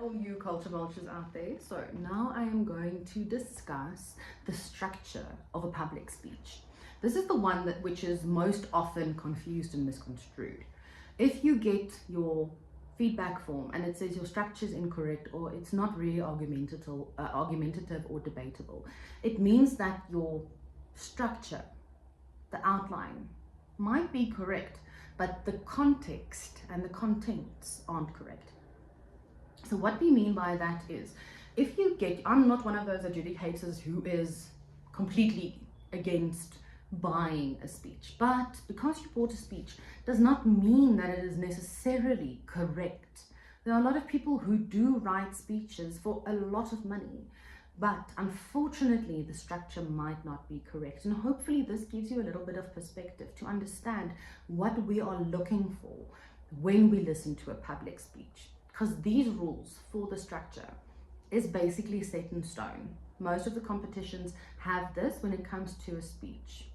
All you culture vultures out there. So now I am going to discuss the structure of a public speech. This is the one which is most often confused and misconstrued. If you get your feedback form and it says your structure is incorrect or it's not really argumentative or debatable, it means that your structure, the outline, might be correct, but the context and the contents aren't correct. So what we mean by that is, if you get, I'm not one of those adjudicators who is completely against buying a speech, but because you bought a speech does not mean that it is necessarily correct. There are a lot of people who do write speeches for a lot of money, but unfortunately the structure might not be correct. And hopefully this gives you a little bit of perspective to understand what we are looking for when we listen to a public speech. Because these rules for the structure is basically set in stone. Most of the competitions have this when it comes to a speech.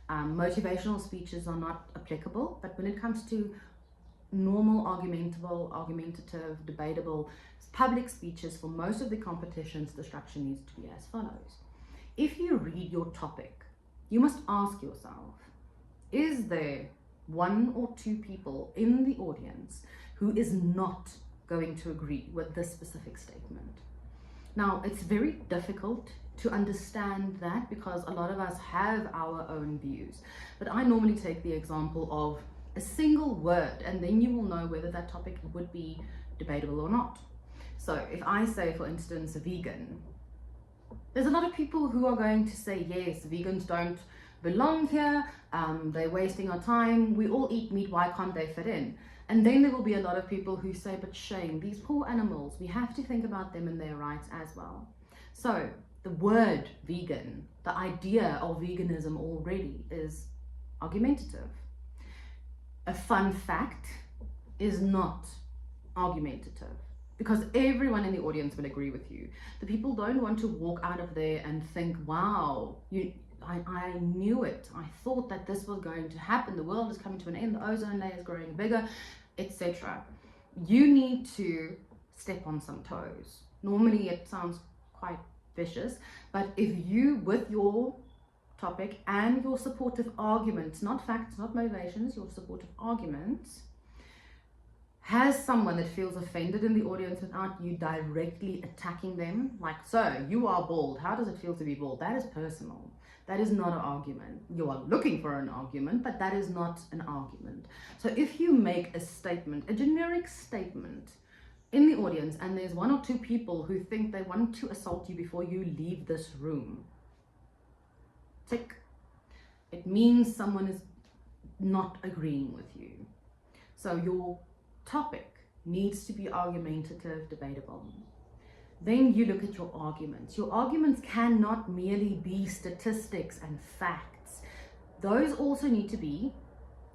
Motivational speeches are not applicable, but when it comes to normal, argumentative, debatable public speeches, for most of the competitions, the structure needs to be as follows. If you read your topic, you must ask yourself, is there one or two people in the audience who is not going to agree with this specific statement? Now, it's very difficult to understand that because a lot of us have our own views, but I normally take the example of a single word and then you will know whether that topic would be debatable or not. So if I say, for instance, vegan, there's a lot of people who are going to say, yes, vegans don't belong here, they're wasting our time, we all eat meat, why can't they fit in? And then there will be a lot of people who say, but shame, these poor animals, we have to think about them and their rights as well. So the word vegan, the idea of veganism already is argumentative. A fun fact is not argumentative because everyone in the audience will agree with you. The people don't want to walk out of there and think, wow, I knew it. I thought that this was going to happen. The world is coming to an end. The ozone layer is growing bigger, etc. You need to step on some toes. Normally it sounds quite vicious, but if you, with your topic and your supportive arguments, not facts, not motivations, your supportive arguments, has someone that feels offended in the audience without you directly attacking them, like, so you are bald, how does it feel to be bald? That is personal. That is not an argument. You are looking for an argument, but that is not an argument. So if you make a statement, a generic statement in the audience, and there's one or two people who think they want to assault you before you leave this room, tick. It means someone is not agreeing with you. So your topic needs to be argumentative, debatable. Then you look at your arguments. Your arguments cannot merely be statistics and facts. Those also need to be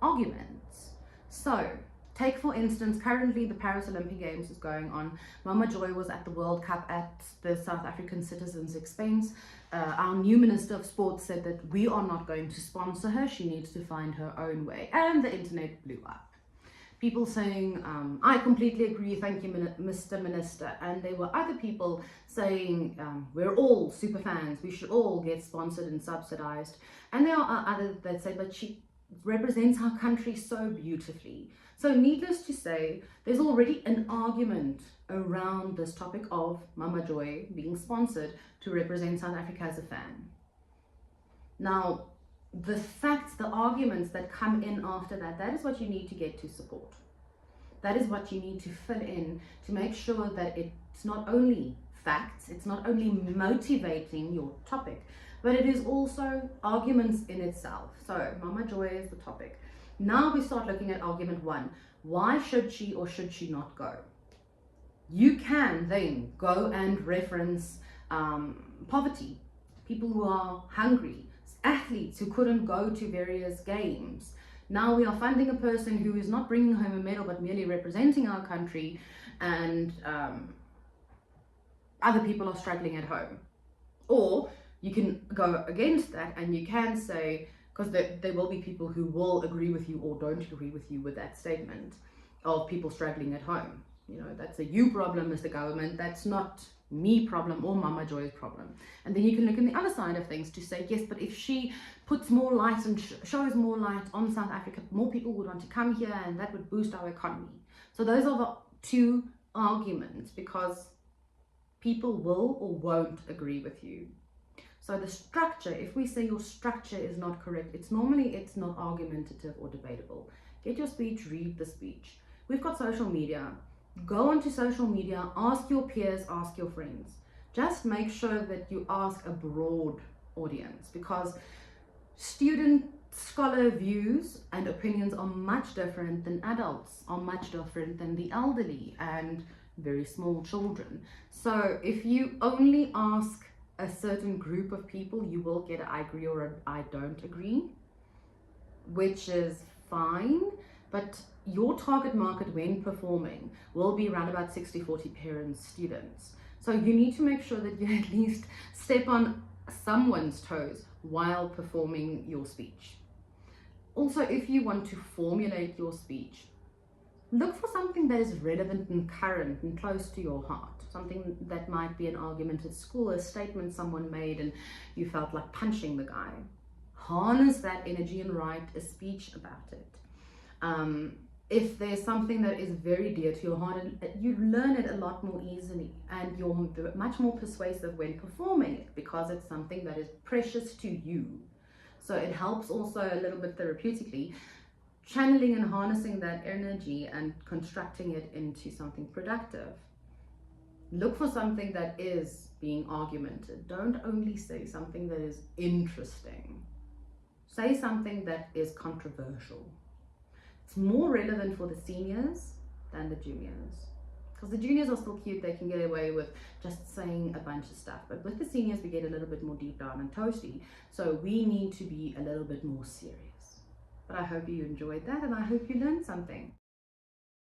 arguments. So take, for instance, currently the Paris Olympic Games is going on. Mama Joy was at the World Cup at the South African citizens' expense. Our new Minister of Sports said that we are not going to sponsor her. She needs to find her own way. And the internet blew up. People saying, I completely agree, thank you, Mr. Minister. And there were other people saying, we're all super fans, we should all get sponsored and subsidized. And there are others that say, but she represents our country so beautifully. So needless to say, there's already an argument around this topic of Mama Joy being sponsored to represent South Africa as a fan. Now, the facts, the arguments that come in after that, that is what you need to get to support. That is what you need to fill in to make sure that it's not only facts, it's not only motivating your topic, but it is also arguments in itself. So Mama Joy is the topic. Now we start looking at argument one. Why should she or should she not go? You can then go and reference poverty, people who are hungry, athletes who couldn't go to various games. Now we are funding a person who is not bringing home a medal but merely representing our country, and other people are struggling at home. Or you can go against that and you can say, because there will be people who will agree with you or don't agree with you with that statement of people struggling at home. You know, that's a you problem, Mr. Government. That's not me problem or Mama Joy's problem. And then you can look on the other side of things to say, yes, but if she puts more light and shows more light on South Africa, more people would want to come here and that would boost our economy. So those are the two arguments, because people will or won't agree with you. So the structure, if we say your structure is not correct, it's not argumentative or debatable. Get your speech, read the speech. We've got social media. Go onto social media, ask your peers, ask your friends. Just make sure that you ask a broad audience, because student scholar views and opinions are much different than adults, are much different than the elderly and very small children. So if you only ask a certain group of people, you will get an I agree or an I don't agree, which is fine, but your target market when performing will be around about 60-40 parents, students. So you need to make sure that you at least step on someone's toes while performing your speech. Also, if you want to formulate your speech, look for something that is relevant and current and close to your heart. Something that might be an argument at school, a statement someone made and you felt like punching the guy. Harness that energy and write a speech about it. If there's something that is very dear to your heart, you learn it a lot more easily and you're much more persuasive when performing it, because it's something that is precious to you. So it helps also a little bit therapeutically, channeling and harnessing that energy and constructing it into something productive. Look for something that is being argumented. Don't only say something that is interesting. Say something that is controversial. It's more relevant for the seniors than the juniors, because the juniors are still cute. They can get away with just saying a bunch of stuff, but with the seniors we get a little bit more deep down and toasty, so we need to be a little bit more serious. But I hope you enjoyed that and I hope you learned something.